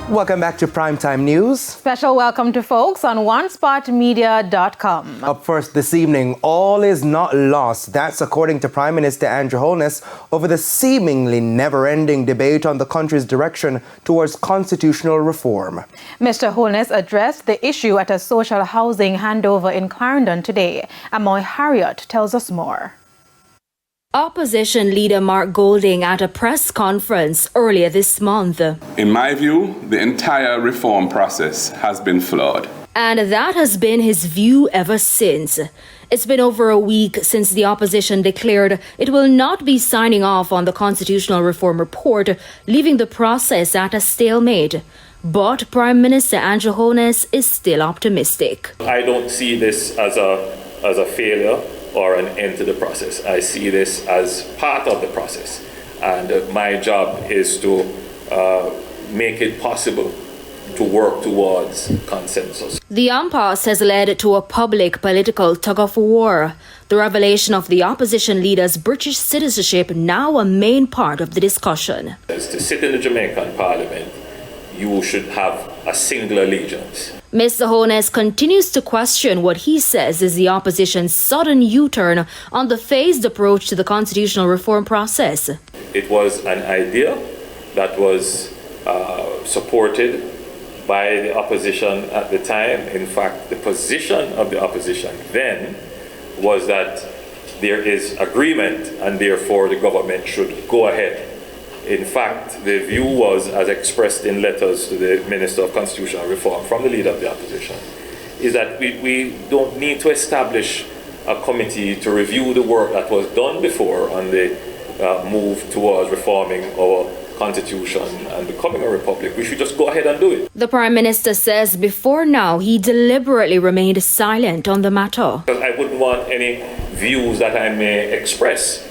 Welcome back to Primetime News. Special welcome to folks on OneSpotMedia.com. Up first this evening, all is not lost. That's according to Prime Minister Andrew Holness over the seemingly never-ending debate on the country's direction towards constitutional reform. Mr. Holness addressed the issue at a social housing handover in Clarendon today. Amoy Harriott tells us more. Opposition leader Mark Golding at a press conference earlier this month. In my view, the entire reform process has been flawed. And that has been his view ever since. It's been over a week since the opposition declared it will not be signing off on the constitutional reform report, leaving the process at a stalemate. But Prime Minister Andrew Holness is still optimistic. I don't see this as a failure or an end to the process. I see this as part of the process. And my job is to make it possible to work towards consensus. The impasse has led to a public political tug-of-war. The revelation of the opposition leader's British citizenship now a main part of the discussion. As to sit in the Jamaican Parliament, you should have a single allegiance. Mr. Holness continues to question what he says is the opposition's sudden U-turn on the phased approach to the constitutional reform process. It was an idea that was supported by the opposition at the time. In fact, the position of the opposition then was that there is agreement and therefore the government should go ahead. In fact, the view was, as expressed in letters to the Minister of Constitutional Reform from the leader of the opposition, is that we don't need to establish a committee to review the work that was done before on the move towards reforming our constitution and becoming a republic. We should just go ahead and do it. The Prime Minister says before now he deliberately remained silent on the matter. I wouldn't want any views that I may express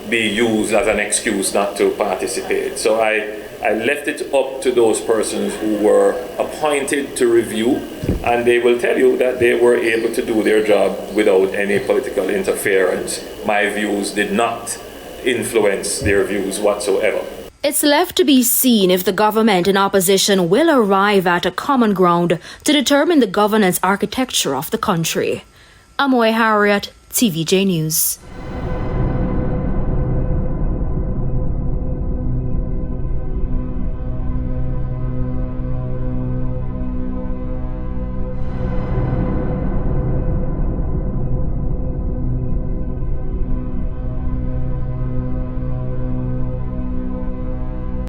be used as an excuse not to participate. So I left it up to those persons who were appointed to review, and they will tell you that they were able to do their job without any political interference. My views did not influence their views whatsoever. It's left to be seen if the government and opposition will arrive at a common ground to determine the governance architecture of the country. Amoy Harriott, TVJ News.